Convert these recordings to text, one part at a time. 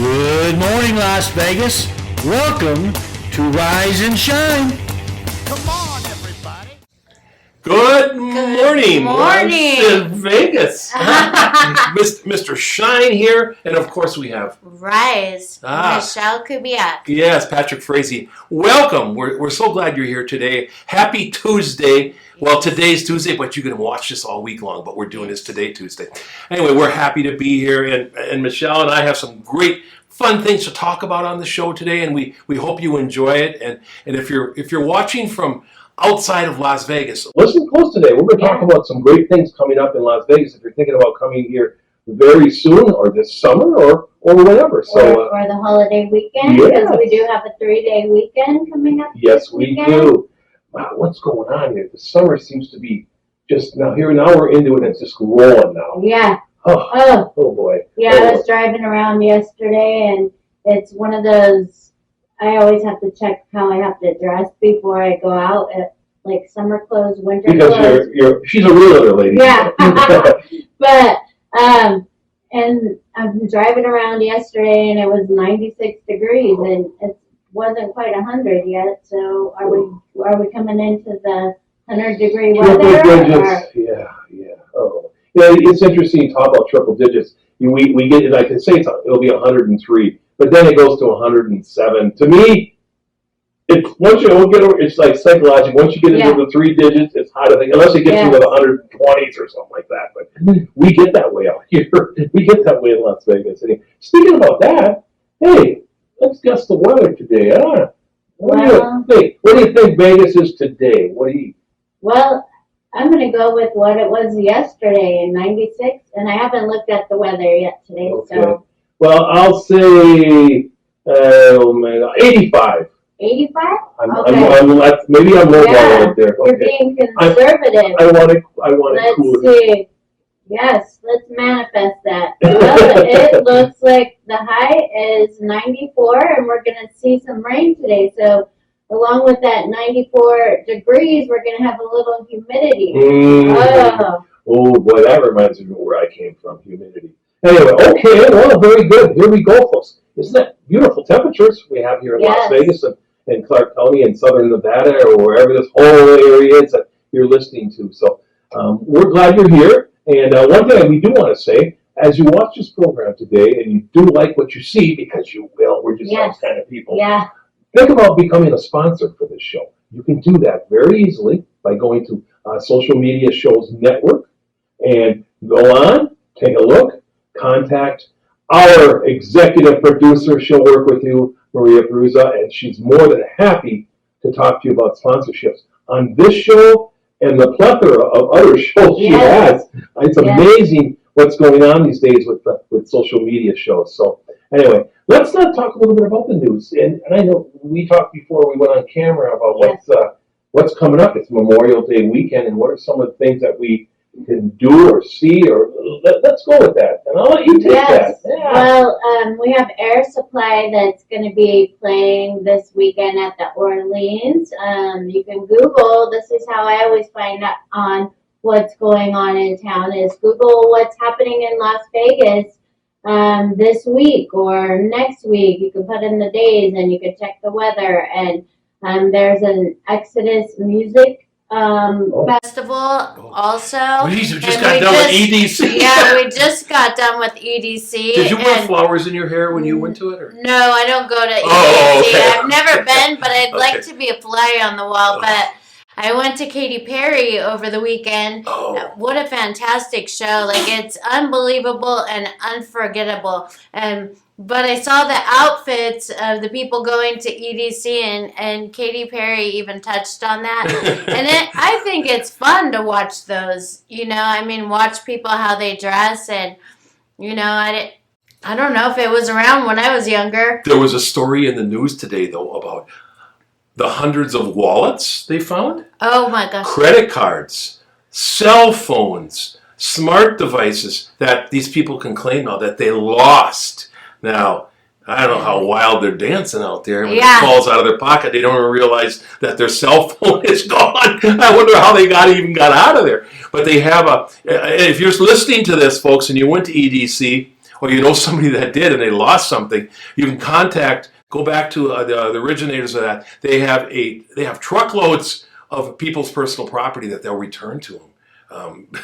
Good morning, Las Vegas. Welcome to Rise and Shine. Come on, everybody. Good morning, morning. Las Vegas. Mr. Shine here, and of course we have Rise, Michele Kubiak. Yes, Patrick Frazee. Welcome. We're so glad you're here today. Happy Tuesday. Well, today's Tuesday, but you can watch this all week long, but we're doing this today, Tuesday. Anyway, we're happy to be here, and Michele and I have some great fun things to talk about on the show today, and we hope you enjoy it. And if you're watching from outside of Las Vegas, listen close today. We're going to talk about some great things coming up in Las Vegas if you're thinking about coming here very soon or this summer or whatever. So or the holiday weekend, because we do have a 3-day weekend coming up. Yes, we do. Wow, what's going on here? The summer seems to be just now we're into it and it's just rolling now. Yeah. Oh boy. Yeah, I was driving around yesterday and it's one of those, I always have to check how I have to dress before I go out at like summer clothes, winter clothes. Because she's a realtor lady. Yeah. But, and I'm driving around yesterday and it was 96 degrees and it wasn't quite 100 yet. So are we coming into the 100-degree weather? Triple digits. Yeah. Oh. Yeah, it's interesting to talk about triple digits. We get, I can say it'll be 103, but then it goes to 107. To me, it's like psychological. Once you get into the 3 digits, it's hard to think, unless it gets into the 120s or something like that. But we get that way out here. We get that way in Las Vegas. And speaking about that, hey, let's guess the weather today. What do you think Vegas is today? Well, I'm going to go with what it was yesterday in 96, and I haven't looked at the weather yet today. Okay. So. Well, I'll say, 85. 85? Maybe I'm low right there. You're being conservative. I want it cooler. Let's see. Yes, let's manifest that. Well, it looks like the high is 94, and we're going to see some rain today. So, along with that 94 degrees, we're going to have a little humidity. Oh, boy, that reminds me of where I came from, humidity. Anyway, okay, well, very good. Here we go, folks. Isn't that beautiful temperatures we have here in Las Vegas and Clark County and southern Nevada or wherever this whole area is that you're listening to. So we're glad you're here. And one thing we do want to say, as you watch this program today and you do like what you see, because you will, we're just those kind of people. Yeah. Think about becoming a sponsor for this show. You can do that very easily by going to Social Media Shows Network and go on, take a look, contact our executive producer. She'll work with you, Maria Perusa, and she's more than happy to talk to you about sponsorships on this show and the plethora of other shows she has. It's amazing what's going on these days with social media shows. So anyway, let's talk a little bit about the news. And I know we talked before we went on camera about what's coming up. It's Memorial Day weekend, and what are some of the things that we can do or see, or let's go with that. And I'll let you take that. Yeah. Well, we have Air Supply that's going to be playing this weekend at the Orleans. You can Google. This is how I always find out on what's going on in town, is Google what's happening in Las Vegas this week or next week. You can put in the days and you can check the weather. And there's an Exodus music festival also. We just got done with EDC. Yeah, we just got done with EDC. Did you wear flowers in your hair when you went to it? Or? No, I don't go to EDC. Okay. I've never been, but I'd like to be a fly on the wall. But I went to Katy Perry over the weekend. What a fantastic show. Like, it's unbelievable and unforgettable. But I saw the outfits of the people going to EDC, and Katy Perry even touched on that. And I think it's fun to watch those, watch people how they dress. And, I don't know if it was around when I was younger. There was a story in the news today, though, about the hundreds of wallets they found. Oh, my gosh. Credit cards, cell phones, smart devices that these people can claim now that they lost. Now, I don't know how wild they're dancing out there. When it falls out of their pocket, they don't even realize that their cell phone is gone. I wonder how they even got out of there. But they have if you're listening to this, folks, and you went to EDC, or you know somebody that did and they lost something, you can go back to the originators of that. They have truckloads of people's personal property that they'll return to them.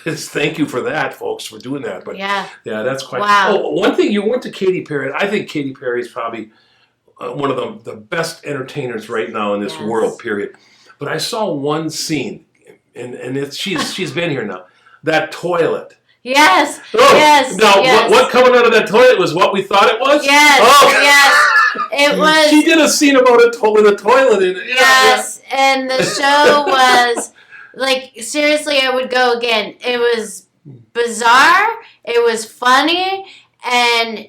Thank you for that, folks, for doing that. But yeah, that's quite. Wow. Oh, one thing, you went to Katy Perry. I think Katy Perry is probably one of the best entertainers right now in this world. Period. But I saw one scene, and she's been here now. That toilet. Yes. Oh, yes. Now, yes. what coming out of that toilet was what we thought it was? Yes. Oh. Yes. It was. She did a scene about a toilet in it. Yes. And the show was. Like, seriously, I would go again. It was bizarre, it was funny, and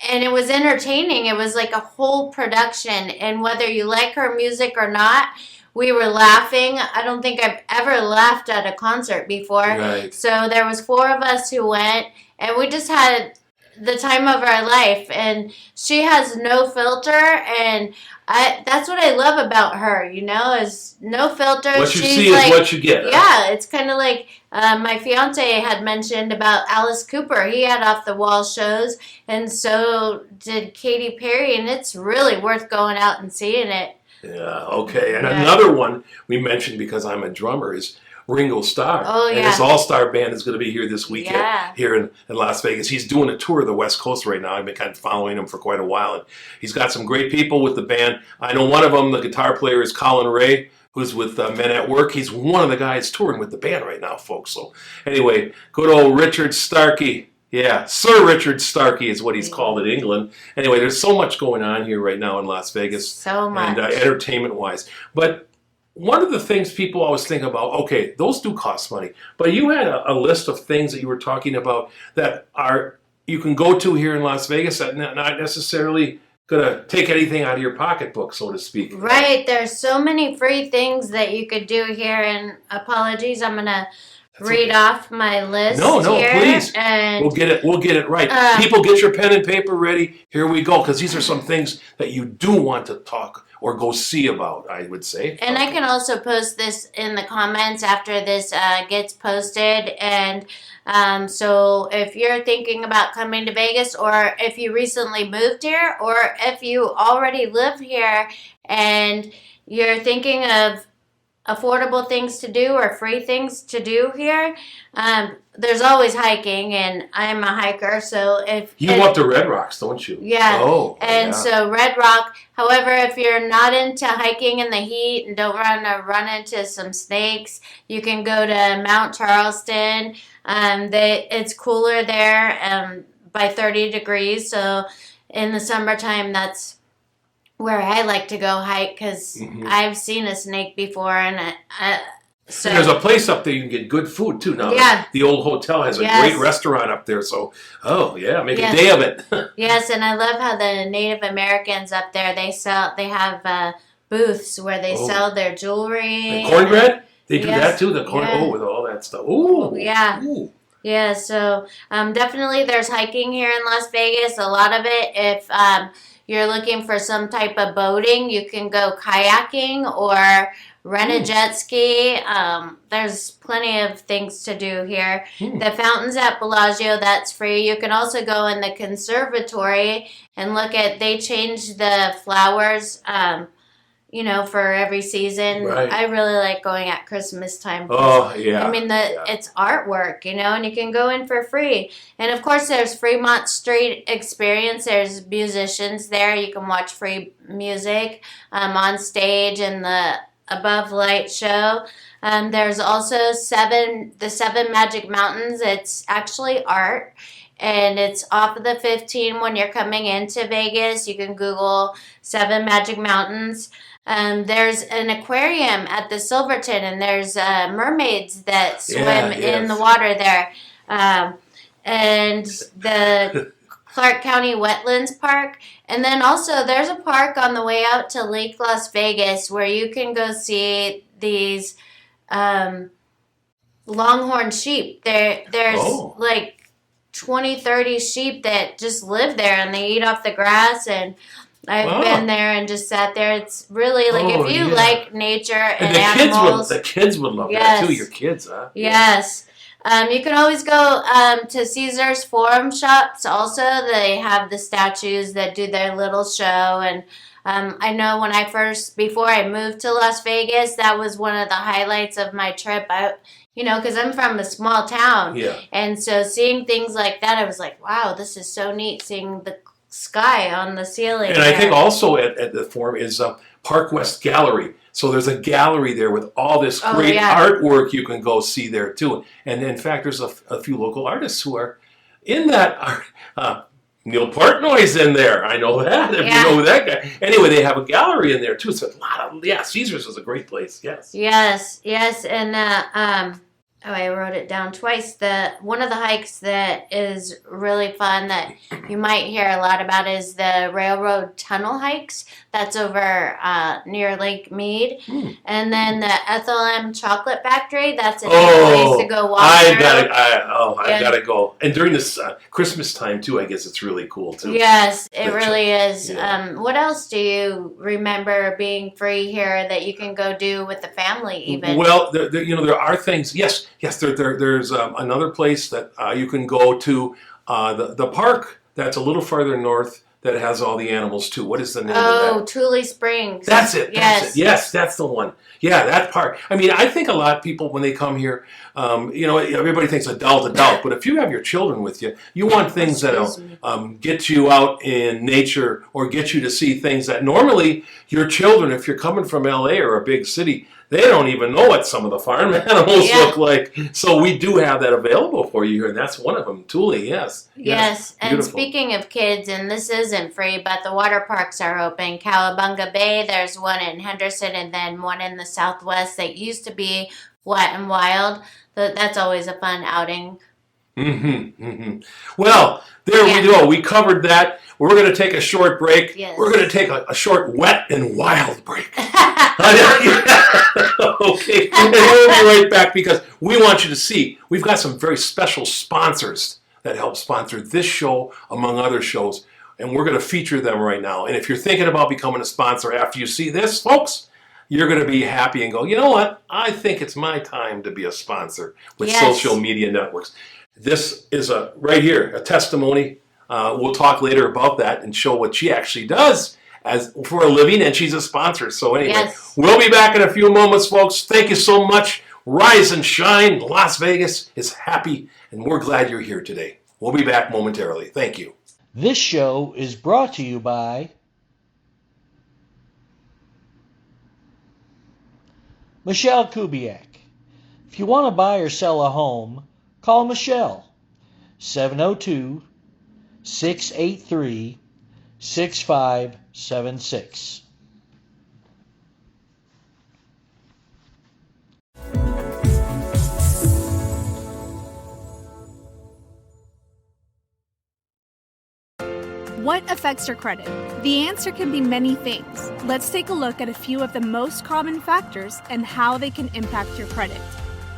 it was entertaining. It was like a whole production, and whether you like her music or not, we were laughing. I don't think I've ever laughed at a concert before. Right. So there was 4 of us who went, and we just had the time of our life. And she has no filter, and that's what I love about her, is no filter. What you She's see is what you get. Yeah, it's kind of like my fiance had mentioned about Alice Cooper. He had off-the-wall shows, and so did Katy Perry, and it's really worth going out and seeing it. Yeah, okay. And another one we mentioned because I'm a drummer is Ringo Starr. Oh, yeah. And his all-star band is going to be here this weekend here in Las Vegas. He's doing a tour of the West Coast right now. I've been kind of following him for quite a while. And he's got some great people with the band. I know one of them, the guitar player, is Colin Ray, who's with Men at Work. He's one of the guys touring with the band right now, folks. So anyway, good old Richard Starkey. Yeah, Sir Richard Starkey is what he's called in England. Anyway, there's so much going on here right now in Las Vegas. So much. And entertainment-wise. But one of the things people always think about, okay, those do cost money. But you had a list of things that you were talking about that you can go to here in Las Vegas that not necessarily going to take anything out of your pocketbook, so to speak. Right. There's so many free things that you could do here. And apologies, I'm going to read off my list. No, here, please. And We'll get it right. People, get your pen and paper ready. Here we go, because these are some things that you do want to talk or go see about, I would say. And I can also post this in the comments after this gets posted. And so if you're thinking about coming to Vegas, or if you recently moved here, or if you already live here and you're thinking of affordable things to do or free things to do here, there's always hiking, and I'm a hiker, so if you go up to Red Rocks, don't you? Yeah. Oh, and so Red Rock. However, if you're not into hiking in the heat and don't want to run into some snakes, you can go to Mount Charleston. It's cooler there by 30 degrees, so in the summertime, that's where I like to go hike, because I've seen a snake before, and so and there's a place up there you can get good food too. Now, the old hotel has a great restaurant up there, so make a day of it. Yes, and I love how the Native Americans up there, they have booths where they sell their jewelry. The cornbread? They do that too. The corn with all that stuff. Ooh, yeah. Ooh. Yeah, so definitely there's hiking here in Las Vegas. A lot of it, if you're looking for some type of boating, you can go kayaking or rent a jet ski. There's plenty of things to do here. The fountains at Bellagio, that's free. You can also go in the conservatory and they change the flowers, for every season. Right. I really like going at Christmas time. Oh, yeah. I mean, it's artwork, and you can go in for free. And, of course, there's Fremont Street Experience. There's musicians there. You can watch free music on stage in the Above Light show. There's also the Seven Magic Mountains. It's actually art, and it's off of the 15 when you're coming into Vegas. You can Google Seven Magic Mountains. There's an aquarium at the Silverton, and there's mermaids that swim in the water there. And the Clark County Wetlands Park. And then also there's a park on the way out to Lake Las Vegas where you can go see these longhorn sheep. There's like 20, 30 sheep that just live there, and they eat off the grass, and I've been there and just sat there. It's really if you like nature and animals. The kids would love that too, your kids, huh? Yes. You can always go to Caesar's Forum shops also. They have the statues that do their little show. And I know before I moved to Las Vegas, that was one of the highlights of my trip. Because I'm from a small town. Yeah. And so seeing things like that, I was like, wow, this is so neat, seeing the sky on the ceiling. And I think also at the Forum is Park West Gallery. So there's a gallery there with all this great artwork you can go see there too. And in fact, there's a few local artists who are in that art. Neil Portnoy's in there. I know that. If you know that guy. Anyway, they have a gallery in there too. So a lot of Caesar's is a great place. Yes. Yes, and I wrote it down twice. One of the hikes that is really fun that you might hear a lot about is the railroad tunnel hikes. That's over near Lake Mead. And then the Ethel Chocolate Factory. That's a neat place to go walk I gotta go. And during this Christmas time too, I guess it's really cool too. Yes, it really is. Yeah. What else do you remember being free here that you can go do with the family even? Well, there are things. Yes. There's another place that you can go to, the park that's a little farther north that has all the animals too. What is the name of that? Oh, Thule Springs. That's it. Yes, that's the one. Yeah, that park. I mean, I think a lot of people when they come here, everybody thinks adult, but if you have your children with you, you want things that'll get you out in nature or get you to see things that normally your children, if you're coming from LA or a big city, they don't even know what some of the farm animals look like. So we do have that available for you here, and that's one of them, Thule, yes. Yes, and speaking of kids, and this isn't free, but the water parks are open. Cowabunga Bay, there's one in Henderson, and then one in the Southwest that used to be Wet and Wild. That's always a fun outing. Well, there we go. We covered that. We're going to take a short break. Yes. We're going to take a short wet and wild break. Okay, and we'll be right back because we want you to see we've got some very special sponsors that help sponsor this show among other shows, and we're going to feature them right now. And if you're thinking about becoming a sponsor after you see this, folks, you're going to be happy and go, you know what? I think it's my time to be a sponsor with social media networks. This is right here, a testimony. We'll talk later about that and show what she actually does for a living, and she's a sponsor. So anyway, we'll be back in a few moments, folks. Thank you so much. Rise and shine. Las Vegas is happy, and we're glad you're here today. We'll be back momentarily. Thank you. This show is brought to you by Michele Kubiak. If you want to buy or sell a home, call Michele, 702-683-6576. What affects your credit? The answer can be many things. Let's take a look at a few of the most common factors and how they can impact your credit.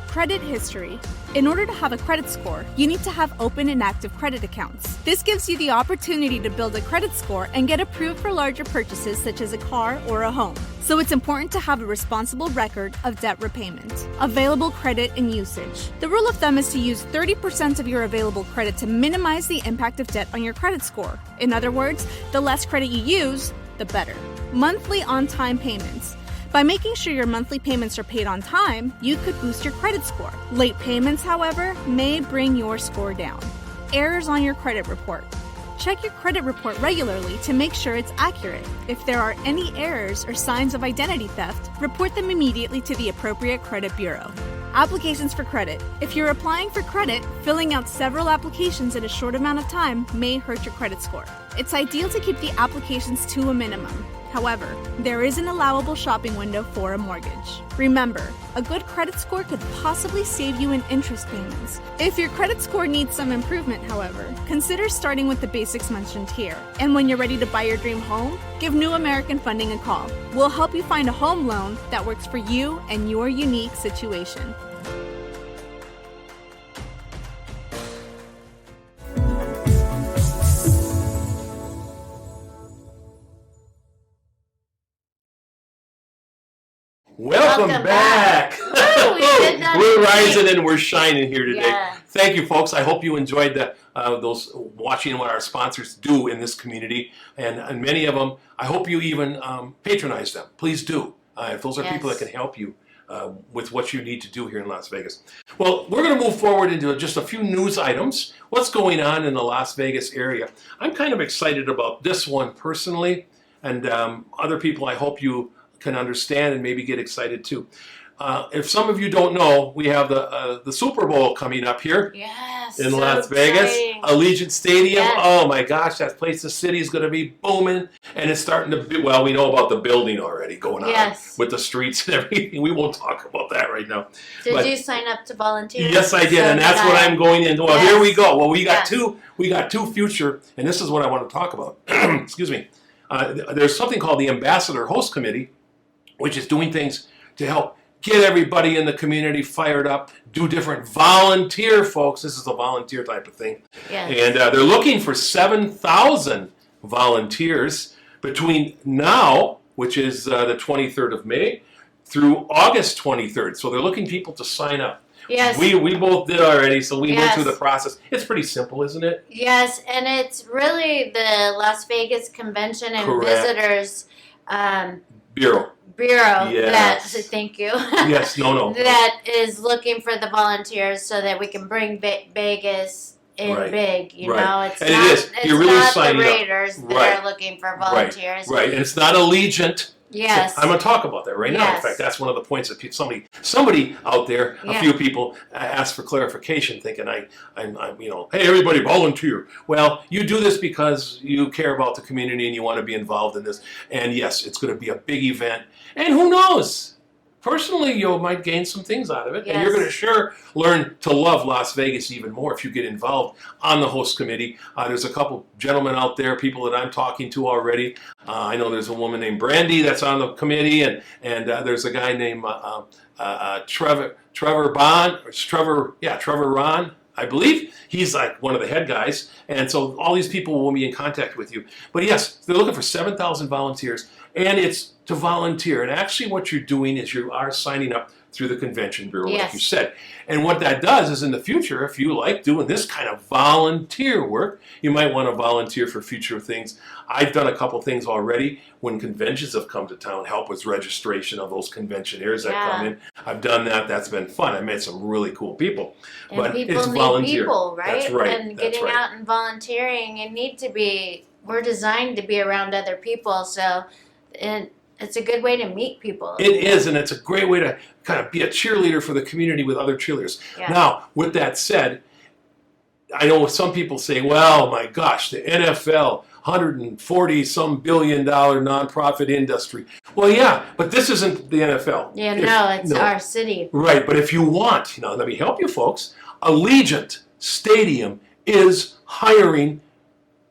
Credit history. In order to have a credit score, you need to have open and active credit accounts. This gives you the opportunity to build a credit score and get approved for larger purchases such as a car or a home. So it's important to have a responsible record of debt repayment. Available credit and usage. The rule of thumb is to use 30% of your available credit to minimize the impact of debt on your credit score. In other words, the less credit you use, the better. Monthly on-time payments. By making sure your monthly payments are paid on time, you could boost your credit score. Late payments, however, may bring your score down. Errors on your credit report. Check your credit report regularly to make sure it's accurate. If there are any errors or signs of identity theft, report them immediately to the appropriate credit bureau. Applications for credit. If you're applying for credit, filling out several applications in a short amount of time may hurt your credit score. It's ideal to keep the applications to a minimum. However, there is an allowable shopping window for a mortgage. Remember, a good credit score could possibly save you in interest payments. If your credit score needs some improvement, however, consider starting with the basics mentioned here. And when you're ready to buy your dream home, give New American Funding a call. We'll help you find a home loan that works for you and your unique situation. Welcome back. we did that. We're rising and we're shining here today. Yeah. Thank you, folks. I hope you enjoyed those watching what our sponsors do in this community, and many of them. I hope you even patronize them. Please do. If those are people that can help you with what you need to do here in Las Vegas. Well, we're going to move forward into just a few news items. What's going on in the Las Vegas area? I'm kind of excited about this one personally, and other people I hope you can understand and maybe get excited too. If some of you don't know, we have the Super Bowl coming up here in Las Vegas, Allegiant Stadium. Yes. Oh my gosh, that place, the city is going to be booming, and it's starting to be, well, we know about the building already going on with the streets and everything. We won't talk about that right now. Did you sign up to volunteer? Yes, I did, and that's what I'm going into. Well, here we go. Well, we got two future, and this is what I want to talk about. Excuse me. There's something called the Ambassador Host Committee, which is doing things to help get everybody in the community fired up, do different volunteer, folks. This is a volunteer type of thing. Yes. And they're looking for 7,000 volunteers between now, which is the 23rd of May, through August 23rd. So they're looking people to sign up. Yes. We both did already, so we went through the process. It's pretty simple, isn't it? Yes, and it's really the Las Vegas Convention and Visitors Bureau. Yes. Thank you. Yes, no. That is looking for the volunteers so that we can bring Vegas in big. You know, it's and not, it is. You're really not signing the Raiders up. that are looking for volunteers. Right, and it's not Allegiant. Yes. I'm going to talk about that right now. In fact, that's one of the points that somebody out there, a few people asked for clarification, thinking I'm hey, everybody volunteer. Well, you do this because you care about the community and you want to be involved in this. And yes, it's going to be a big event. And who knows? Personally, you might gain some things out of it. And you're going to sure learn to love Las Vegas even more if you get involved on the host committee. There's a couple gentlemen out there, people that I'm talking to already. I know there's a woman named Brandy that's on the committee, and there's a guy named Trevor Ron, I believe. He's like one of the head guys. And so all these people will be in contact with you. But yes, they're looking for 7,000 volunteers, and it's to volunteer. And actually what you're doing is you are signing up through the Convention Bureau, like you said. And what that does is in the future, if you like doing this kind of volunteer work, you might want to volunteer for future things. I've done a couple things already when conventions have come to town, help with registration of those conventioneers that come in. I've done that. That's been fun. I met some really cool people. And but people it's need volunteer. people, right? That's right. And getting out and volunteering, we're designed to be around other people, so it's a good way to meet people. It is, and it's a great way to kind of be a cheerleader for the community with other cheerleaders. Yeah. Now, with that said, I know some people say, well, my gosh, the NFL, $140-some billion nonprofit industry. Well, yeah, but this isn't the NFL. Yeah, it's our city. Right, but if you want, let me help you folks, Allegiant Stadium is hiring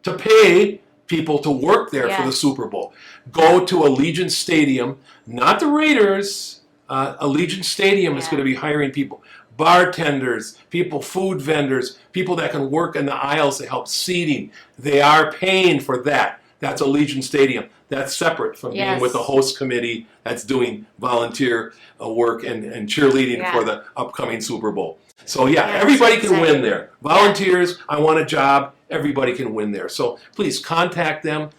to pay people to work there for the Super Bowl. Go to Allegiant Stadium, not the Raiders. Allegiant Stadium is going to be hiring people. Bartenders, food vendors, people that can work in the aisles to help seating. They are paying for that. That's Allegiant Stadium. That's separate from being with the host committee that's doing volunteer work and cheerleading for the upcoming Super Bowl. So everybody can win there. Volunteers, I want a job, everybody can win there. So please contact them.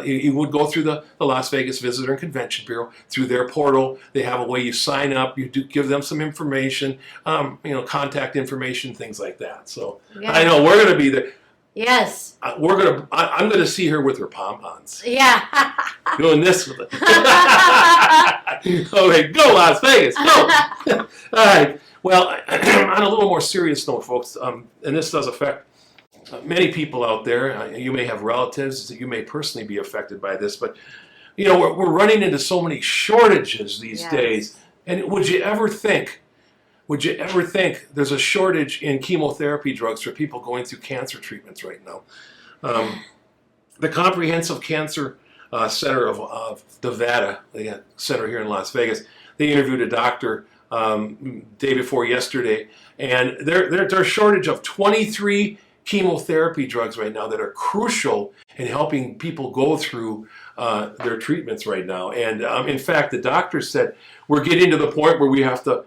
You would go through the Las Vegas Visitor and Convention Bureau, through their portal. They have a way you sign up. You do give them some information, contact information, things like that. So I know we're going to be there. Yes. I'm going to see her with her pom-poms. Yeah. Doing this with it. Okay, go Las Vegas, go. All right. Well, on a little more serious note, folks, and this does affect many people out there. You may have relatives that you may personally be affected by this, but we're running into so many shortages these days. And would you ever think there's a shortage in chemotherapy drugs for people going through cancer treatments right now? The Comprehensive Cancer Center of Nevada, the center here in Las Vegas, they interviewed a doctor day before yesterday, and there's a shortage of 23 chemotherapy drugs right now that are crucial in helping people go through their treatments right now. And in fact, the doctor said we're getting to the point where we have to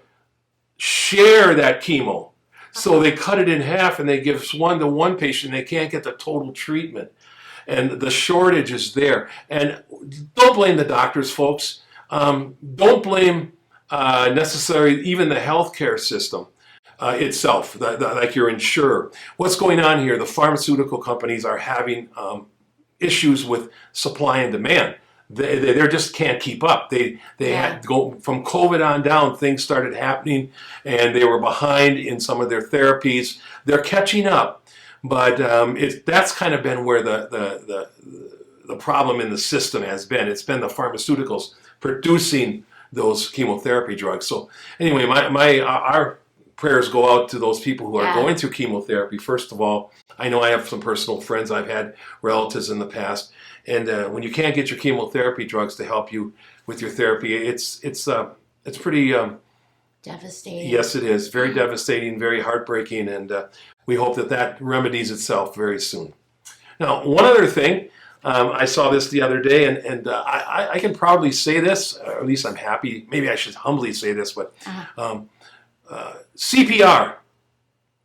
share that chemo. So they cut it in half and they give one to one patient. They can't get the total treatment. And the shortage is there. And don't blame the doctors, folks. Don't blame necessarily even the healthcare system itself, like your insurer. What's going on here? The pharmaceutical companies are having issues with supply and demand. They just can't keep up. They had to go from COVID on down. Things started happening, and they were behind in some of their therapies. They're catching up, but that's kind of been where the problem in the system has been. It's been the pharmaceuticals producing those chemotherapy drugs. So anyway, our prayers go out to those people who are going through chemotherapy. First of all, I know I have some personal friends. I've had relatives in the past. And when you can't get your chemotherapy drugs to help you with your therapy, it's pretty devastating. Yes, it is. Very devastating, very heartbreaking, and we hope that remedies itself very soon. Now, one other thing, I saw this the other day, and I can proudly say this, or at least I'm happy. Maybe I should humbly say this, but CPR.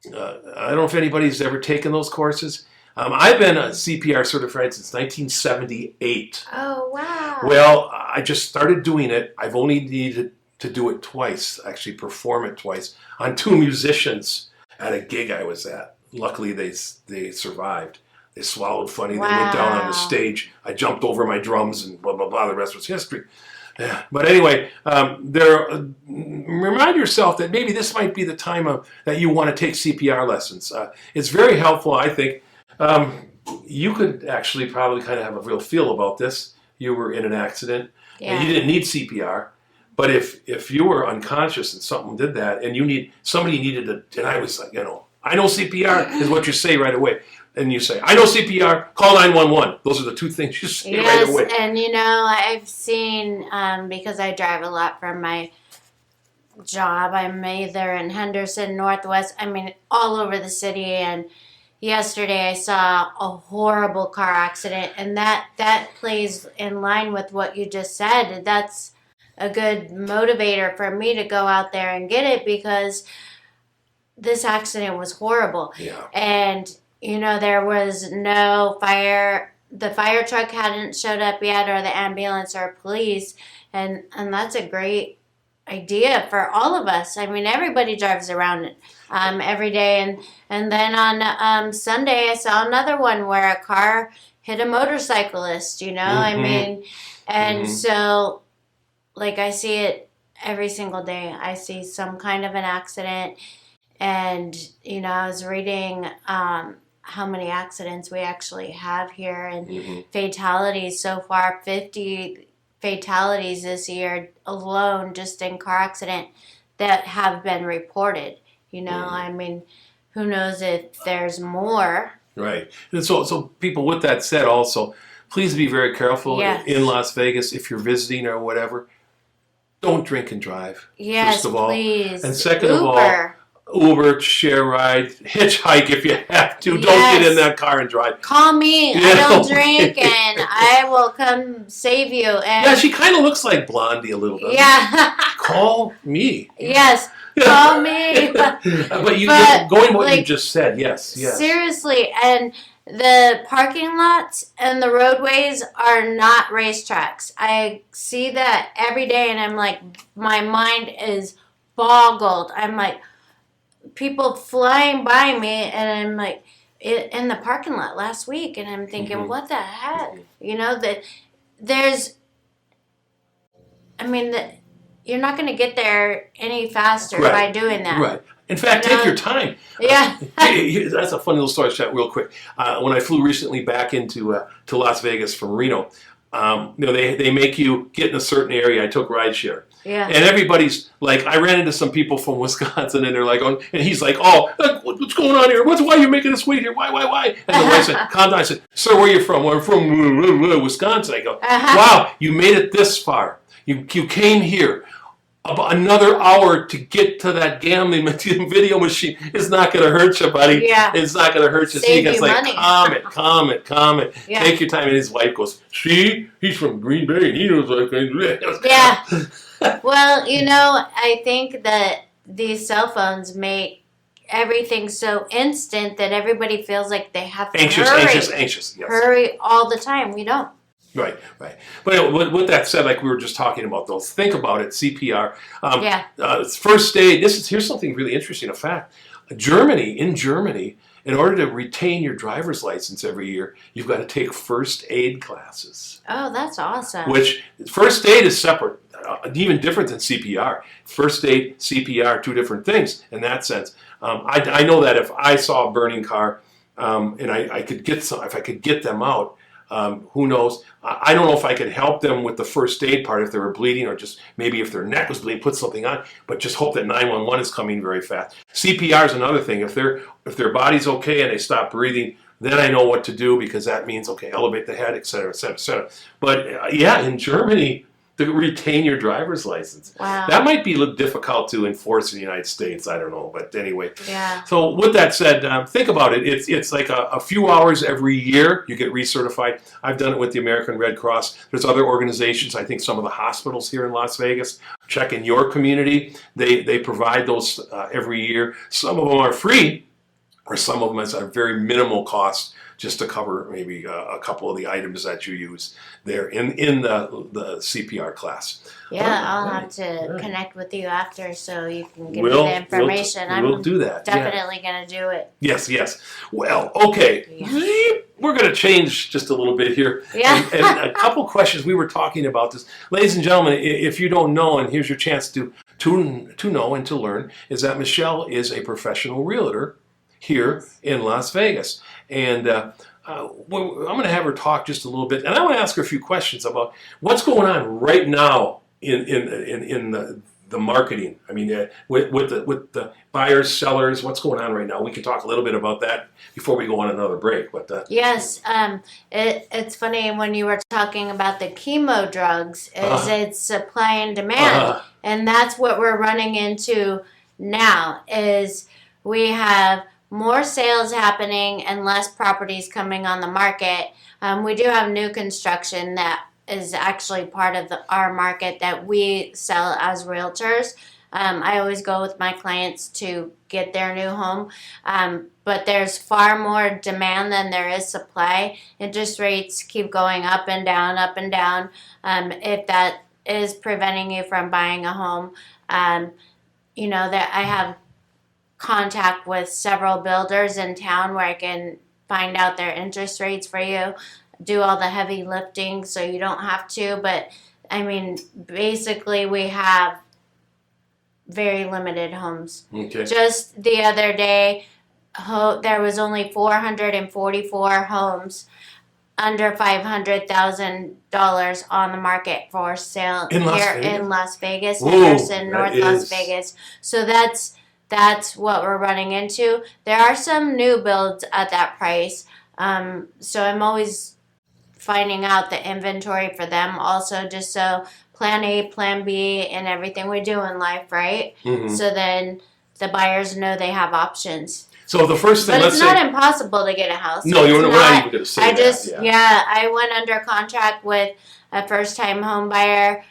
I don't know if anybody's ever taken those courses. I've been a CPR certified since 1978. Oh, wow. Well, I just started doing it. I've only needed to do it twice, actually perform it twice, on two musicians at a gig I was at. Luckily, they survived. They swallowed funny. Wow. They went down on the stage. I jumped over my drums and blah, blah, blah. The rest was history. Yeah. But anyway, remind yourself that maybe this might be the time that you want to take CPR lessons. It's very helpful, I think. You could actually probably kind of have a real feel about this. You were in an accident and you didn't need CPR, but if you were unconscious and something did that and somebody needed to, and I was like, I know CPR is what you say right away. And you say, I know CPR, call 911. Those are the two things you say right away. Yes, and I've seen, because I drive a lot from my job, I'm either in Henderson, Northwest, all over the city, and yesterday I saw a horrible car accident, and that plays in line with what you just said. That's a good motivator for me to go out there and get it, because this accident was horrible. Yeah. And, there was no fire. The fire truck hadn't showed up yet, or the ambulance or police, and that's a great idea for all of us. Everybody drives around every day, and then on Sunday I saw another one where a car hit a motorcyclist. And so I see it every single day. I see some kind of an accident, and I was reading how many accidents we actually have here, and fatalities so far, 50 fatalities this year alone just in car accident that have been reported. Who knows if there's more. Right. And so people, with that said, also, please be very careful in Las Vegas if you're visiting or whatever. Don't drink and drive, first of all. Please. And second of all, Uber, share ride, hitchhike if you have to. Don't get in that car and drive. Call me. I don't drink, and I will come save you. And she kind of looks like Blondie a little bit. Yeah. Call me. Yes. Call me. But going what you just said, yes. Seriously, and the parking lots and the roadways are not racetracks. I see that every day, and I'm like, my mind is boggled. I'm like, people flying by me, and I'm like, in the parking lot last week, and I'm thinking, what the heck? You're not going to get there any faster by doing that. Right. In fact, take your time. Yeah. That's a funny little story, chat real quick. When I flew recently back to Las Vegas from Reno, they make you get in a certain area. I took rideshare. Yeah. And everybody's like, I ran into some people from Wisconsin, and they're like, and he's like, what's going on here? Why are you making us wait here? Why? And the wife said, calm down. I said, sir, where are you from? Well, I'm from Wisconsin. I go, wow, you made it this far. You came here. About another hour to get to that gambling video machine. It's not going to hurt you, buddy. Yeah. It's not going to hurt you. Save It's like, calm it. Yeah. Take your time. And his wife goes, see, he's from Green Bay, and he knows what I can do. Yeah. Well, I think that these cell phones make everything so instant that everybody feels like they have to anxious. Yes. hurry all the time. We don't. Right. But with that said, like we were just talking about those, think about it, CPR. First aid, here's something really interesting, a fact. In Germany, in order to retain your driver's license every year, you've got to take first aid classes. Oh, that's awesome. Which, first aid is separate, even different than CPR. First aid, CPR, two different things in that sense. I know that if I saw a burning car and I could get if I could get them out, who knows? I don't know if I could help them with the first aid part if they were bleeding, or just maybe if their neck was bleeding, put something on. But just hope that 911 is coming very fast. CPR is another thing. If their body's okay and they stop breathing, then I know what to do, because that means okay, elevate the head, etc., etc., etc. But in Germany, to retain your driver's license. Wow. That might be a little difficult to enforce in the United States. I don't know, but anyway. Yeah. So with that said, think about it. It's like a few hours every year you get recertified. I've done it with the American Red Cross. There's other organizations. I think some of the hospitals here in Las Vegas. Check in your community. They provide those every year. Some of them are free, or some of them is a very minimal cost, just to cover maybe a couple of the items that you use there in the CPR class. Yeah, I'll have to connect with you after so you can give me the information. We'll do that. Definitely going to do it. Yes. Well, okay. Yeah. We're going to change just a little bit here. Yeah. And a couple questions. We were talking about this. Ladies and gentlemen, if you don't know, and here's your chance to know and to learn, is that Michele is a professional realtor here in Las Vegas. And I'm going to have her talk just a little bit, and I want to ask her a few questions about what's going on right now in the marketing. I mean, with the buyers, sellers, what's going on right now? We can talk a little bit about that before we go on another break. But yes, it's funny when you were talking about the chemo drugs. It's supply and demand, and that's what we're running into now. Is we have more sales happening and less properties coming on the market. We do have new construction that is actually part of our market that we sell as realtors. I always go with my clients to get their new home, but there's far more demand than there is supply. Interest rates keep going up and down, up and down. If that is preventing you from buying a home, that I have contact with several builders in town where I can find out their interest rates for you, do all the heavy lifting so you don't have to. But I mean, basically we have very limited homes. Okay. Just the other day, there was only 444 homes under $500,000 on the market for sale in Las Vegas, Henderson, North Las Vegas. So that's what we're running into. There are some new builds at that price. So I'm always finding out the inventory for them also, just so plan A, plan B, and everything we do in life, right? Mm-hmm. So then the buyers know they have options. So the first thing, but it's not impossible to get a house. No, we're not even going to say I went under contract with a first-time home buyer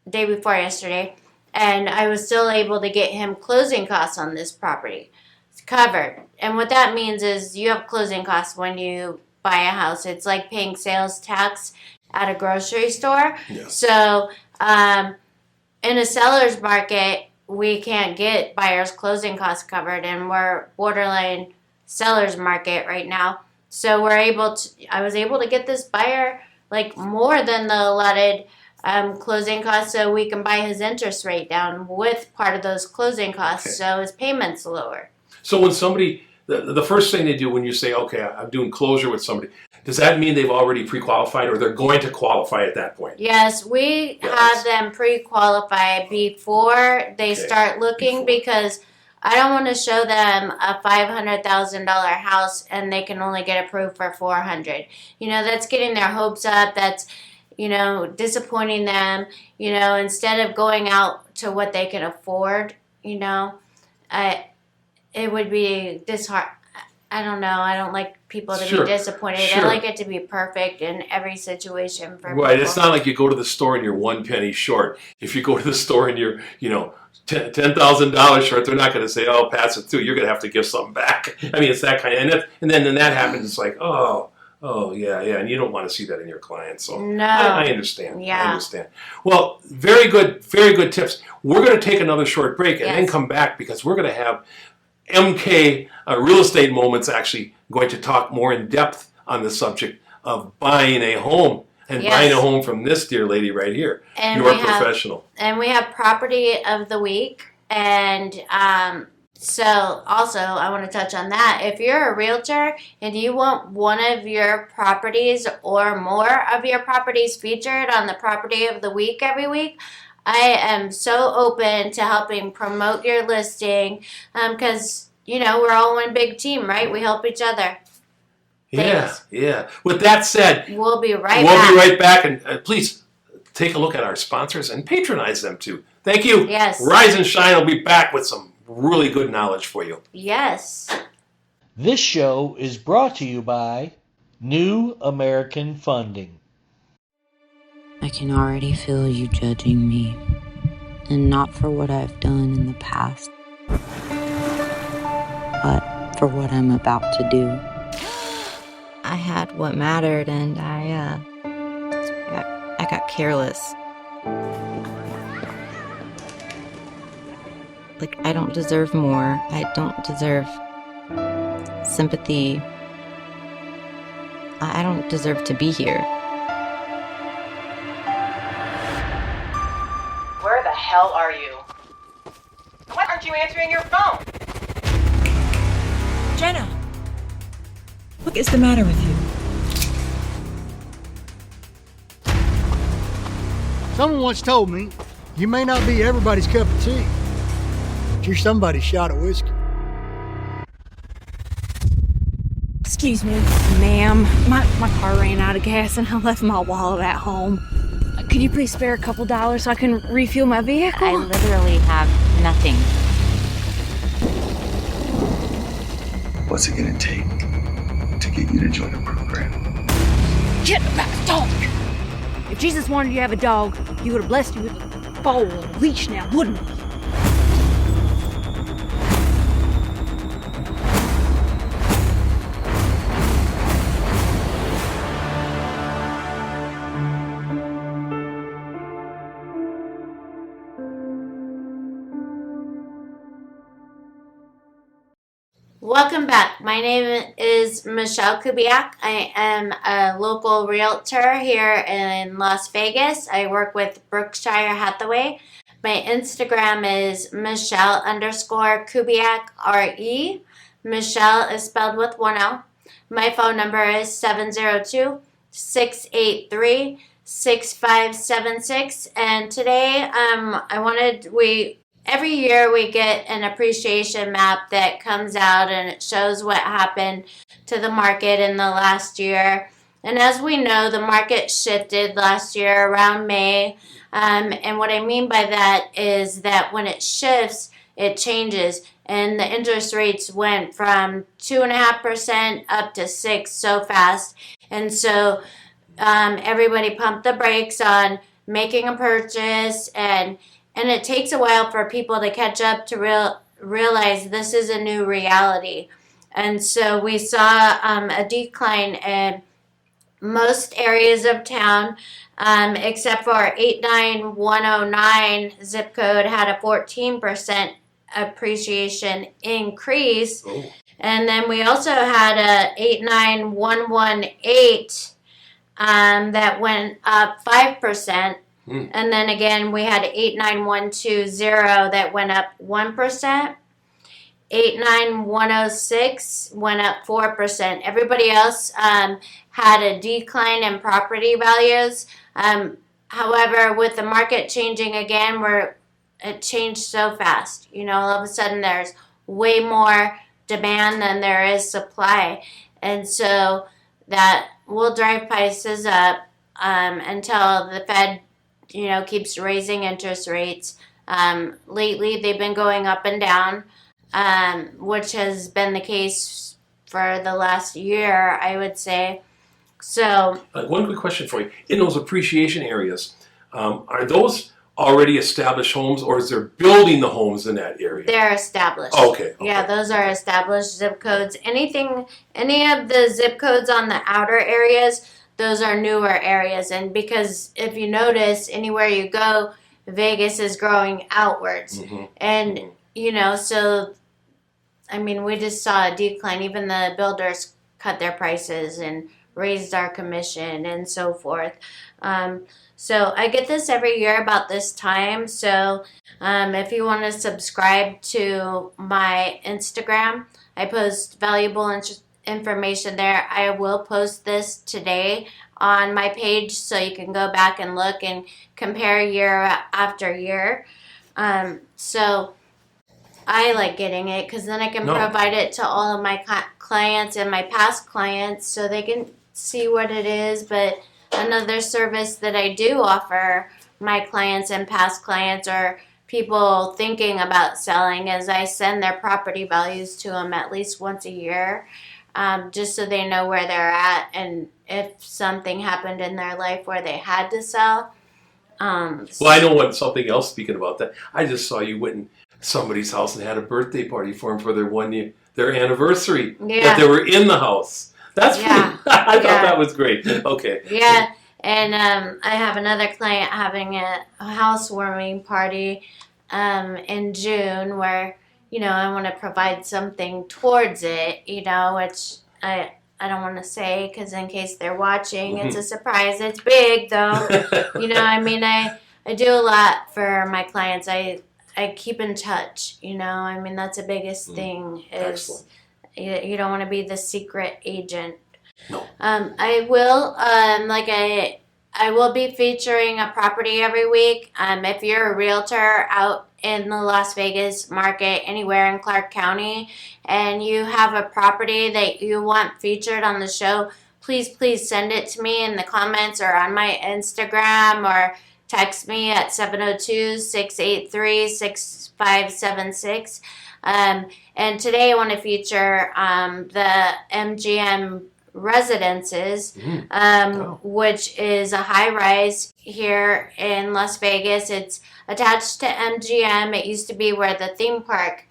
day before yesterday. And I was still able to get him closing costs on this property. It's covered. And what that means is you have closing costs when you buy a house. It's like paying sales tax at a grocery store. Yeah. So in a seller's market, we can't get buyers' closing costs covered. And we're borderline seller's market right now. So I was able to get this buyer like more than the allotted closing costs, so we can buy his interest rate down with part of those closing costs, so his payment's lower. So when somebody, the first thing they do when you say, okay, I'm doing closure with somebody, does that mean they've already pre-qualified or they're going to qualify at that point? Yes, we have them pre-qualify before they start looking, because I don't want to show them a $500,000 house and they can only get approved for $400,000. That's getting their hopes up. That's disappointing them, instead of going out to what they can afford, it would be I don't know. I don't like people to Sure, be disappointed. sure. I like it to be perfect in every situation for Right. people. It's not like you go to the store and you're 1 penny short. If you go to the store and you're, $10,000 short, they're not going to say, "Oh, pass it through." You're going to have to give something back. I mean, it's that kind of, and then when that happens, it's like, oh, yeah, and you don't want to see that in your clients. So No. I understand. Yeah. I understand. Well, very good tips. We're going to take another short break and then come back because we're going to have MK Real Estate Moments actually going to talk more in depth on the subject of buying a home. And buying a home from this dear lady right here. And You're a professional. And we have property of the week. And so also I want to touch on that. If you're a realtor and you want one of your properties or more of your properties featured on the property of the week every week, I am so open to helping promote your listing because, we're all one big team, right? We help each other. Thanks. Yeah. With that said, we'll be right back. And please take a look at our sponsors and patronize them too. Thank you. Yes. Rise and shine. I'll be back with some really good knowledge for you. Yes. This show is brought to you by New American Funding. I can already feel you judging me, and not for what I've done in the past, but for what I'm about to do. I had what mattered, and I got careless. Like, I don't deserve more. I don't deserve sympathy. I don't deserve to be here. Where the hell are you? Why aren't you answering your phone? Jenna! What is the matter with you? Someone once told me, you may not be everybody's cup of tea, but you're somebody's shot of whiskey. Excuse me, ma'am. My car ran out of gas and I left my wallet at home. Could you please spare a couple dollars so I can refuel my vehicle? I literally have nothing. What's it gonna take to get you to join the program? Get about the dog! If Jesus wanted you to have a dog, he would have blessed you with a foal and a leash now, wouldn't he? Welcome back. My name is Michele Kubiak. I am a local realtor here in Las Vegas. I work with Berkshire Hathaway. My Instagram is Michele_Kubiak RE. Michele is spelled with one L. My phone number is 702-683-6576. And today every year we get an appreciation map that comes out and it shows what happened to the market in the last year. And as we know, the market shifted last year around May. And what I mean by that is that when it shifts, it changes. And the interest rates went from 2.5% up to 6% so fast. And so everybody pumped the brakes on making a purchase, and it takes a while for people to catch up to realize this is a new reality. And so we saw a decline in most areas of town, except for 89109 zip code had a 14% appreciation increase. Oh. And then we also had a 89118 that went up 5%. And then again, we had 89120 that went up 1%. 89106 went up 4%. Everybody else had a decline in property values. However, with the market changing again, it changed so fast. All of a sudden there's way more demand than there is supply. And so that will drive prices up until the Fed keeps raising interest rates. Lately, they've been going up and down, which has been the case for the last year, I would say. So one quick question for you. In those appreciation areas, are those already established homes, or is there building the homes in that area? they're established. Okay. Yeah, those are established zip codes. Any of the zip codes on the outer areas, those are newer areas. And because if you notice, anywhere you go, Vegas is growing outwards. And, you know, so, I mean, we just saw a decline. Even the builders cut their prices and raised our commission and so forth. So I get this every year about this time. So if you want to subscribe to my Instagram, I post valuable information there. I will post this today on my page so you can go back and look and compare year after year. So I like getting it because then I can provide it to all of my clients and my past clients so they can see what it is. But another service that I do offer my clients and past clients or people thinking about selling is I send their property values to them at least once a year, just so they know where they're at and if something happened in their life where they had to sell. Well, I know something else, speaking about that. I just saw you went in somebody's house and had a birthday party for them for their anniversary. Yeah. That they were in the house. That's pretty, I thought that was great. Okay. Yeah, and I have another client having a housewarming party in June where, you know, I want to provide something towards it, you know, which I don't want to say because in case they're watching, it's a surprise. It's big though. You know, I mean, I do a lot for my clients. I keep in touch, you know. I mean, that's the biggest thing is you don't want to be the secret agent. No. I will, I will be featuring a property every week. If you're a realtor out in the Las Vegas market, anywhere in Clark County, and you have a property that you want featured on the show, please send it to me in the comments or on my Instagram or text me at 702-683-6576. And today I want to feature the MGM Residences, which is a high-rise here in Las Vegas. It's attached to MGM. It used to be where the theme park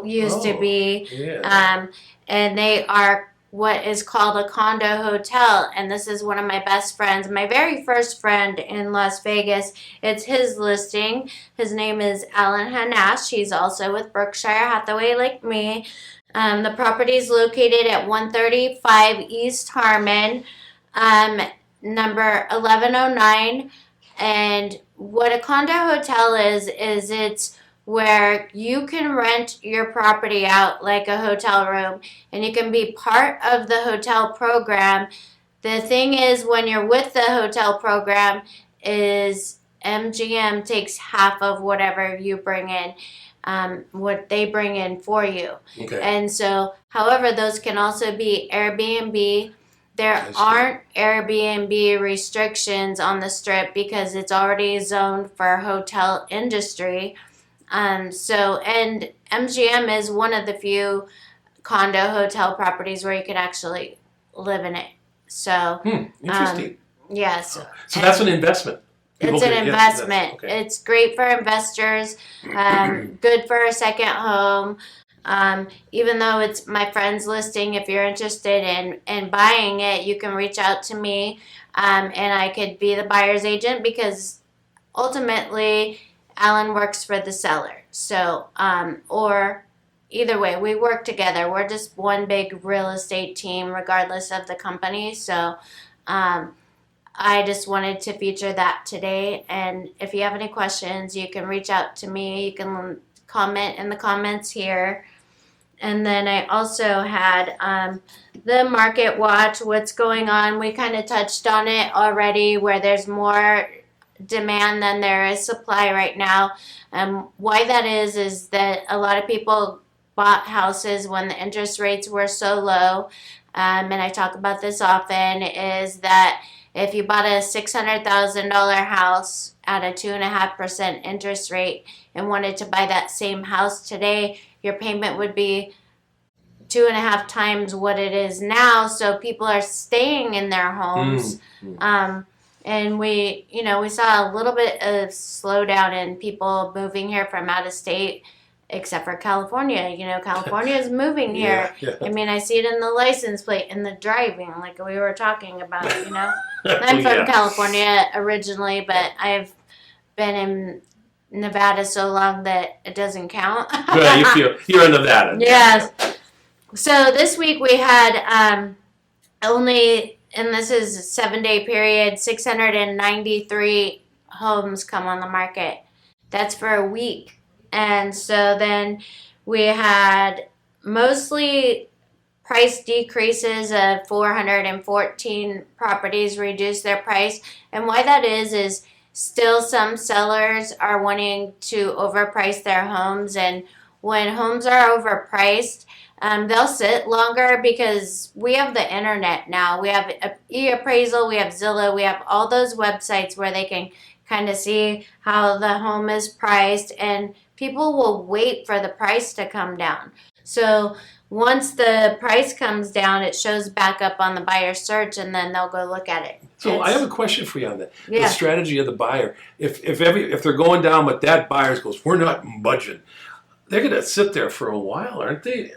used to be. Yeah. And they are what is called a condo hotel. And this is one of my best friends, my very first friend in Las Vegas. It's his listing. His name is Alan Hanash. He's also with Berkshire Hathaway like me. The property is located at 135 East Harmon, number 1109. And what a condo hotel is it's where you can rent your property out like a hotel room and you can be part of the hotel program. The thing is, when you're with the hotel program, is MGM takes half of whatever you bring in. What they bring in for you. Okay. And so, however, those can also be Airbnb. There aren't Airbnb restrictions on the Strip because it's already zoned for hotel industry. And MGM is one of the few condo hotel properties where you can actually live in it. So, interesting. Yes. So that's an investment. It's an investment. Okay. It's great for investors, good for a second home. Even though it's my friend's listing, if you're interested in buying it, you can reach out to me and I could be the buyer's agent because ultimately Alan works for the seller. So, or either way, we work together. We're just one big real estate team regardless of the company. So, I just wanted to feature that today. And if you have any questions, you can reach out to me. You can comment in the comments here. And then I also had the market watch, what's going on. We kind of touched on it already, where there's more demand than there is supply right now. Why that is that a lot of people bought houses when the interest rates were so low. And I talk about this often, is that if you bought a $600,000 house at a 2.5% interest rate and wanted to buy that same house today, your payment would be 2.5 times what it is now. So people are staying in their homes. And we saw a little bit of slowdown in people moving here from out of state, except for California. California is moving here. I mean, I see it in the license plate, in the driving, like we were talking about, I'm from California originally, but I've been in Nevada so long that it doesn't count. You're in Nevada. Yes. So this week we had only, and this is a 7-day period, 693 homes come on the market. That's for a week. And so then we had mostly price decreases of 414 properties reduce their price. And why that is still some sellers are wanting to overprice their homes. And when homes are overpriced, they'll sit longer because we have the internet now. We have e-appraisal, we have Zillow, we have all those websites where they can kind of see how the home is priced, and people will wait for the price to come down. So once the price comes down, it shows back up on the buyer search, and then they'll go look at it. So I have a question for you on that. Yeah. The strategy of the buyer. If they're going down, but that buyer goes, we're not budging. They're going to sit there for a while, aren't they?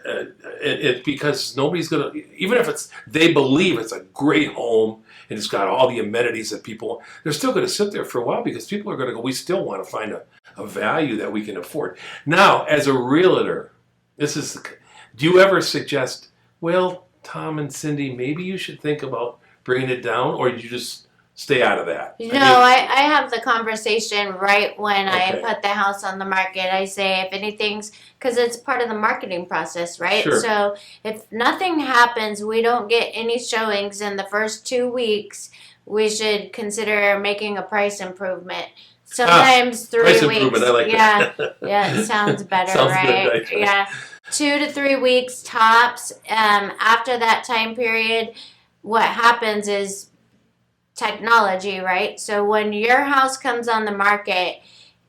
Because nobody's going to, even if they believe it's a great home and it's got all the amenities that people, they're still going to sit there for a while because people are going to go, we still want to find a value that we can afford. Now, as a realtor, do you ever suggest, well, Tom and Cindy, maybe you should think about bringing it down, or you just stay out of that? I have the conversation right when I put the house on the market. I say, if anything's, because it's part of the marketing process, right? Sure. So if nothing happens, we don't get any showings in the first 2 weeks, we should consider making a price improvement. Sometimes 3 weeks. Price improvement, I like that. Yeah, it sounds better, Sounds right? good, Yeah. 2 to 3 weeks tops. After that time period, what happens is technology, right? So when your house comes on the market,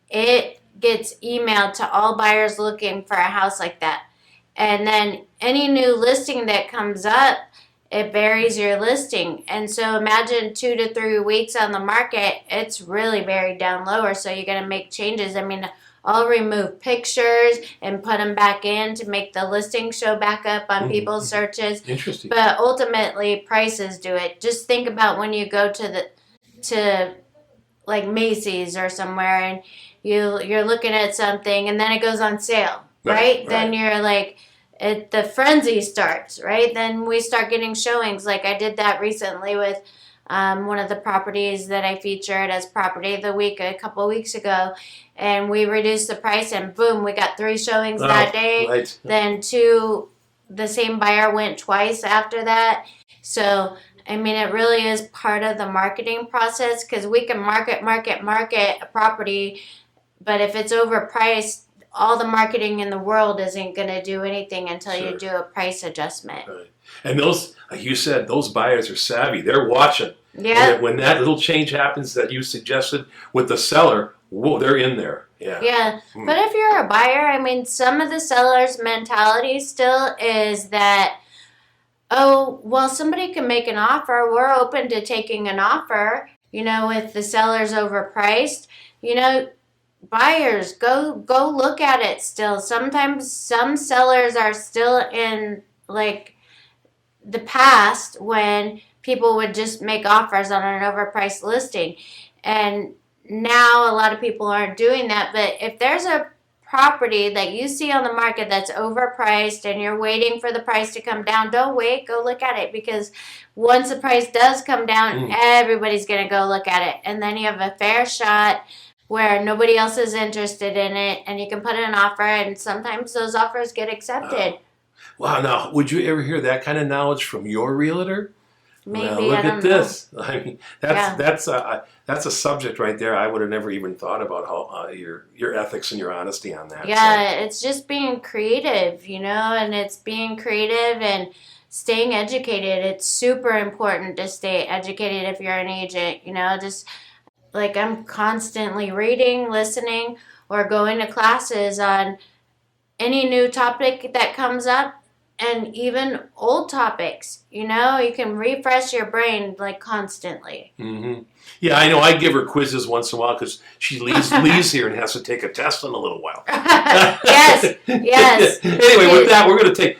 it gets emailed to all buyers looking for a house like that. And then any new listing that comes up, it buries your listing. And so imagine 2 to 3 weeks on the market, it's really buried down lower. So you're going to make changes. I mean, I'll remove pictures and put them back in to make the listing show back up on people's searches. Interesting. But ultimately, prices do it. Just think about when you go to like Macy's or somewhere, and you're looking at something, and then it goes on sale, right? Then you're like, the frenzy starts, right? Then we start getting showings. Like I did that recently with one of the properties that I featured as Property of the Week a couple of weeks ago. And we reduced the price, and boom, we got 3 showings that day. Right. Then 2, the same buyer went twice after that. So, I mean, it really is part of the marketing process, because we can market a property, but if it's overpriced, all the marketing in the world isn't going to do anything until you do a price adjustment. Right. And those, like you said, those buyers are savvy. They're watching. Yeah. When that little change happens that you suggested with the seller, whoa, they're in there. Yeah. Yeah. But if you're a buyer, I mean, some of the sellers' mentality still is that, oh, well, somebody can make an offer. We're open to taking an offer. If the seller's overpriced, buyers, go look at it still. Sometimes some sellers are still in, like, the past when people would just make offers on an overpriced listing. And now a lot of people aren't doing that. But if there's a property that you see on the market that's overpriced and you're waiting for the price to come down, don't wait, go look at it, because once the price does come down, everybody's going to go look at it. And then you have a fair shot where nobody else is interested in it, and you can put in an offer, and sometimes those offers get accepted. Wow. Now, would you ever hear that kind of knowledge from your realtor? Maybe. Well, look at this. I mean, that's a subject right there. I would have never even thought about how your ethics and your honesty on that. Yeah, it's just being creative, and it's being creative and staying educated. It's super important to stay educated if you're an agent. Just like I'm constantly reading, listening, or going to classes on any new topic that comes up. and even old topics. You know, you can refresh your brain like constantly. Mm-hmm. Yeah, I know. I give her quizzes once in a while because she leaves here and has to take a test in a little while. Yes. Anyway, with that, we're going to take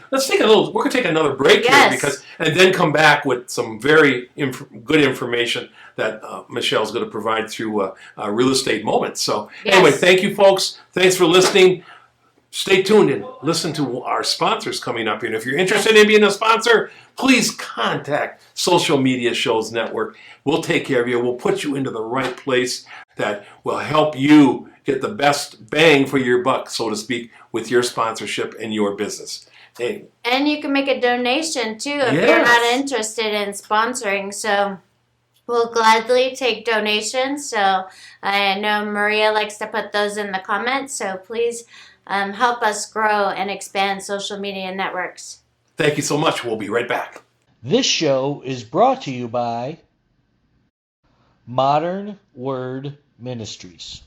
another break here and then come back with some very good information that Michelle's going to provide through Real Estate Moments. So anyway, thank you, folks. Thanks for listening. Stay tuned and listen to our sponsors coming up here. And if you're interested in being a sponsor, please contact Social Media Shows Network. We'll take care of you. We'll put you into the right place that will help you get the best bang for your buck, so to speak, with your sponsorship and your business. Hey. And you can make a donation, too, if you're not interested in sponsoring. So we'll gladly take donations. So I know Maria likes to put those in the comments. So please help us grow and expand social media networks. Thank you so much. We'll be right back. This show is brought to you by Modern Word Ministries.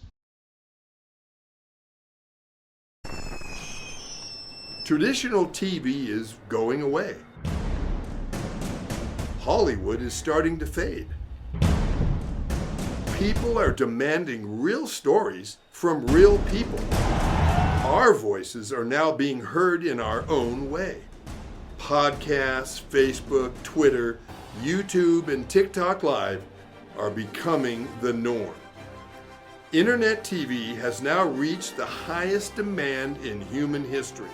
Traditional TV is going away. Hollywood is starting to fade. People are demanding real stories from real people. Our voices are now being heard in our own way. Podcasts, Facebook, Twitter, YouTube, and TikTok Live are becoming the norm. Internet TV has now reached the highest demand in human history.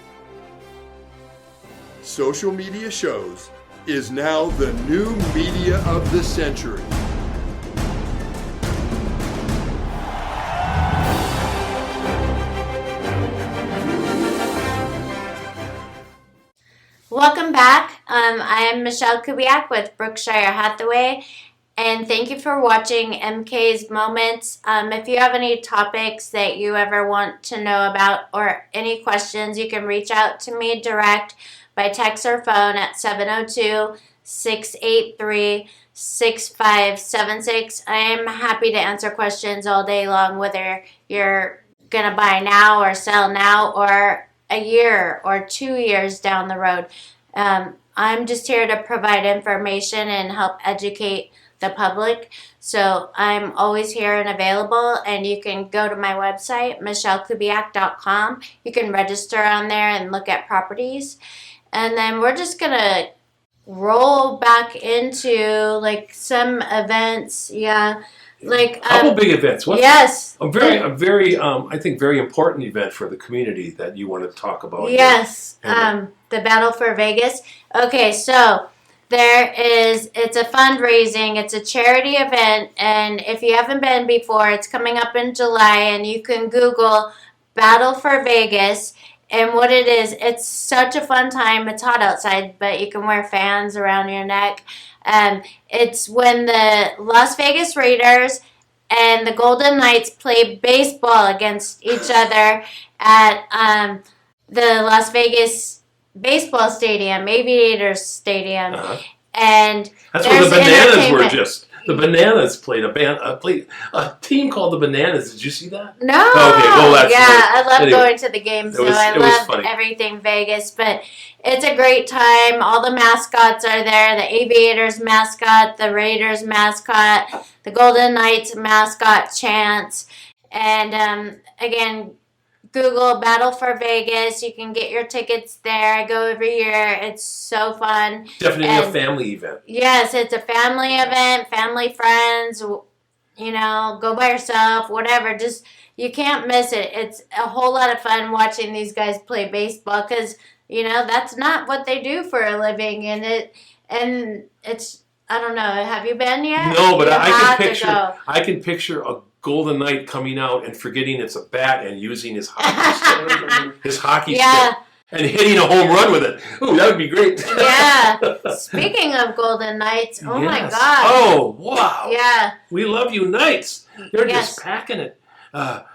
Social Media Shows is now the new media of the century. Welcome back. I am Michele Kubiak with Berkshire Hathaway, and thank you for watching MK's Moments. If you have any topics that you ever want to know about or any questions, you can reach out to me direct by text or phone at 702-683-6576. I am happy to answer questions all day long, whether you're going to buy now or sell now or a year or 2 years down the road. I'm just here to provide information and help educate the public. So I'm always here and available, and you can go to my website, michelekubiak.com. You can register on there and look at properties. And then we're just going to roll back into like some events. Yeah. Like couple big events. Yes. A very I think very important event for the community that you want to talk about. Yes. The Battle for Vegas. Okay, so it's a fundraising, it's a charity event, and if you haven't been before, it's coming up in July, and you can Google Battle for Vegas. And what it is, it's such a fun time. It's hot outside, but you can wear fans around your neck. It's when the Las Vegas Raiders and the Golden Knights play baseball against each other at the Las Vegas baseball stadium, Aviators Stadium. And that's where the Bananas were just. The Bananas played a team called the Bananas. Did you see that? No. Okay, well, that's I love going to the games, so I love everything Vegas. But it's a great time. All the mascots are there. The Aviators mascot, the Raiders mascot, the Golden Knights mascot, Chance. And again, Google Battle for Vegas. You can get your tickets there. I go every year. It's so fun. Definitely a family event. Yes, it's a family event. Family, friends, you know, go by yourself, whatever. Just, you can't miss it. It's a whole lot of fun watching these guys play baseball because, you know, that's not what they do for a living. And it's, I don't know. Have you been yet? No, but I can picture a Golden Knight coming out and forgetting it's a bat and using his hockey stick and hitting a home run with it. Ooh, that would be great. Yeah. Speaking of Golden Knights, oh my God. Oh, wow. Yeah. We love you, Knights. They're just packing it. They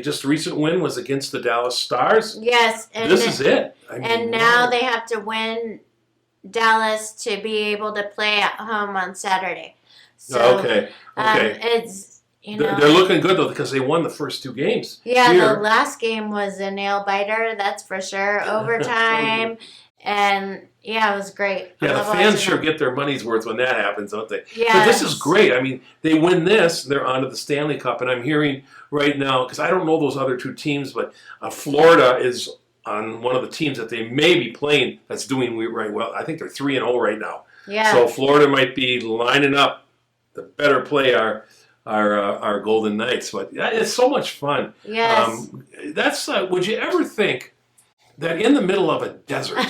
just recent win was against the Dallas Stars. Yes. And this is it. Now they have to win Dallas to be able to play at home on Saturday. So, okay. It's, You know, they're looking good though because they won the first 2 games. Yeah, here. the last game was a nail biter. That's for sure. Overtime, and yeah, it was great. Yeah, the fans sure get their money's worth when that happens, don't they? Yeah. But this is great. I mean, they win this, they're on to the Stanley Cup, and I'm hearing right now because I don't know those other 2 teams, but Florida is on one of the teams that they may be playing that's doing right well. I think they're 3-0 right now. Yeah. So Florida might be lining up to better play our Golden Knights. But yeah, it's so much fun. Yes. That's would you ever think that in the middle of a desert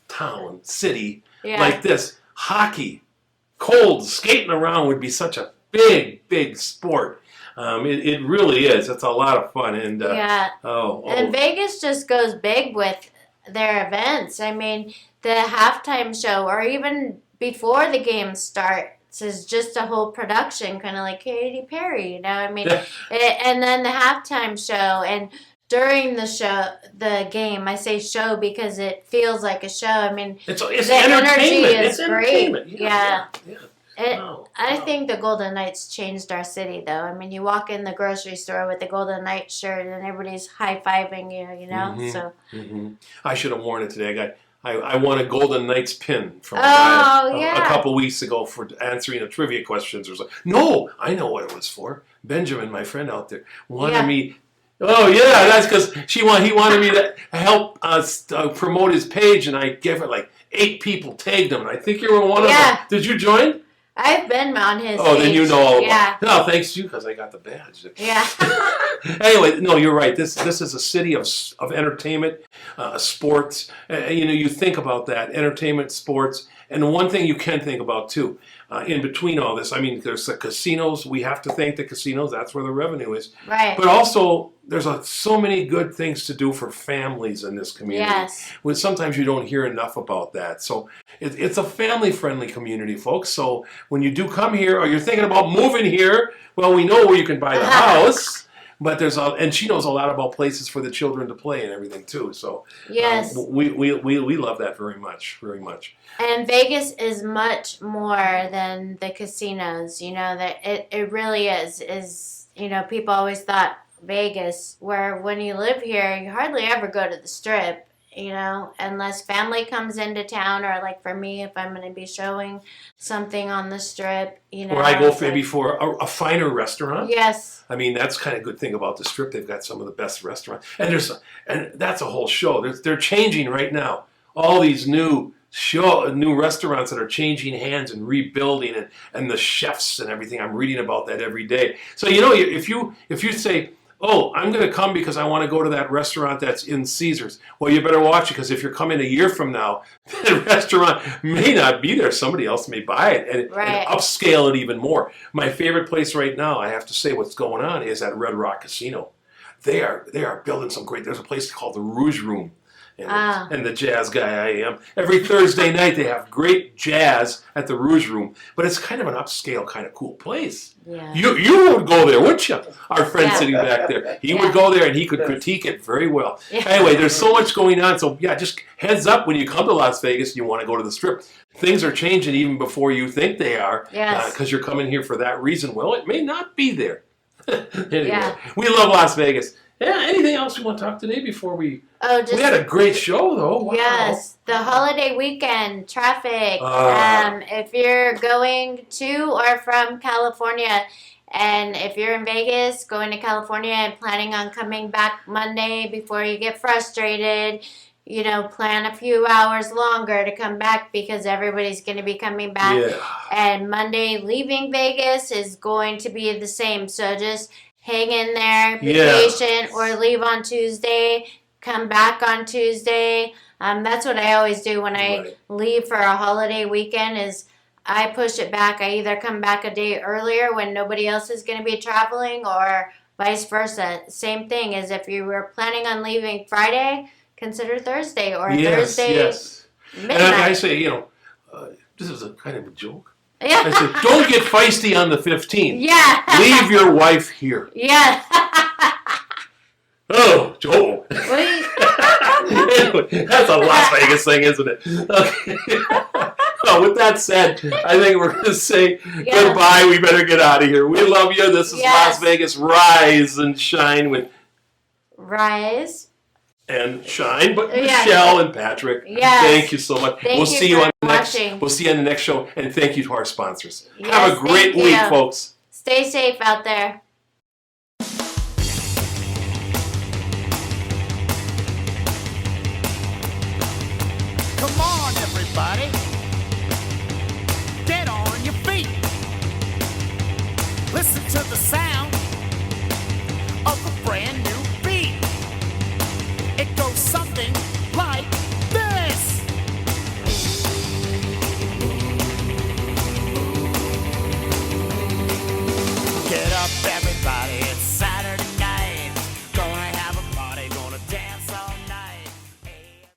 town, city like this, hockey, cold, skating around would be such a big sport. It really is. It's a lot of fun. And and Vegas just goes big with their events. I mean, the halftime show, or even before the game starts, is just a whole production, kind of like Katy Perry. You know, I mean, and then the halftime show, and during the game, I say show because it feels like a show. I mean, it's the entertainment. energy is it's great. Yeah. I think the Golden Knights changed our city, though. I mean, you walk in the grocery store with the Golden Knights shirt, and everybody's high-fiving you, you know? Mm-hmm. So I should have worn it today. I won a Golden Knights pin from a Oh, guy a couple weeks ago for answering a trivia questions or something. No, I know what it was for. Benjamin, my friend out there, wanted me. Oh yeah, that's because he wanted me to help us promote his page, and I gave it like 8 people tagged him, and I think you were one of them. Did you join? I've been on his Oh, page. then you know all about it. Yeah. No, thanks to you because I got the badge. Yeah. Anyway, no, you're right. This is a city of entertainment, sports. You think about that, entertainment, sports. And one thing you can think about, too, in between all this, I mean, there's the casinos. We have to thank the casinos. That's where the revenue is. Right. But also, there's so many good things to do for families in this community. Yes. When sometimes you don't hear enough about that. So it's a family-friendly community, folks. So when you do come here, or you're thinking about moving here, well, we know where you can buy the house. But and she knows a lot about places for the children to play and everything too. So yes, we love that very much, very much. And Vegas is much more than the casinos. You know that it really is. You know, people always thought Vegas, where when you live here, you hardly ever go to the Strip. You know, unless family comes into town, or like for me, if I'm going to be showing something on the Strip, you know. Or I go maybe for a finer restaurant. Yes. I mean, that's kind of a good thing about the Strip. They've got some of the best restaurants. And that's a whole show. They're changing right now. All these new restaurants that are changing hands and rebuilding, and the chefs and everything. I'm reading about that every day. So, you know, if you say, oh, I'm going to come because I want to go to that restaurant that's in Caesars. Well, you better watch it, because if you're coming a year from now, that restaurant may not be there. Somebody else may buy it and upscale it even more. My favorite place right now, I have to say what's going on, is at Red Rock Casino. They are building some great, there's a place called the Rouge Room. And the jazz guy I am. Every Thursday night they have great jazz at the Rouge Room, but it's kind of an upscale, kind of cool place. Yeah. You would go there, wouldn't you? Our friend sitting back there, he would go there and he could critique it very well. Yeah. Anyway, there's so much going on, so yeah, just heads up when you come to Las Vegas and you want to go to the Strip. Things are changing even before you think they are, because you're coming here for that reason. Well, it may not be there. Anyway, we love Las Vegas. Yeah, anything else we want to talk today before we... we had a great show, though. Wow. Yes, the holiday weekend, traffic. If you're going to or from California, and if you're in Vegas, going to California and planning on coming back Monday before you get frustrated, you know, plan a few hours longer to come back, because everybody's going to be coming back. Yeah. And Monday leaving Vegas is going to be the same, so just... hang in there, be patient, or leave on Tuesday, come back on Tuesday. That's what I always do when I leave for a holiday weekend, is I push it back. I either come back a day earlier when nobody else is going to be traveling, or vice versa. Same thing as if you were planning on leaving Friday, consider Thursday, or Thursday midnight. And I say, you know, this is a kind of a joke. I said, don't get feisty on the 15th. Yeah. Leave your wife here. Yeah. Oh, Joel. Anyway, that's a Las Vegas thing, isn't it? Okay. So with that said, I think we're going to say goodbye. We better get out of here. We love you. This is Las Vegas Rise and Shine with Rise and Shine, but Michele and Patrick. Thank you so much. We'll see you on the next show, and thank you to our sponsors. Have a great week, folks. Stay safe out there. Come on, everybody.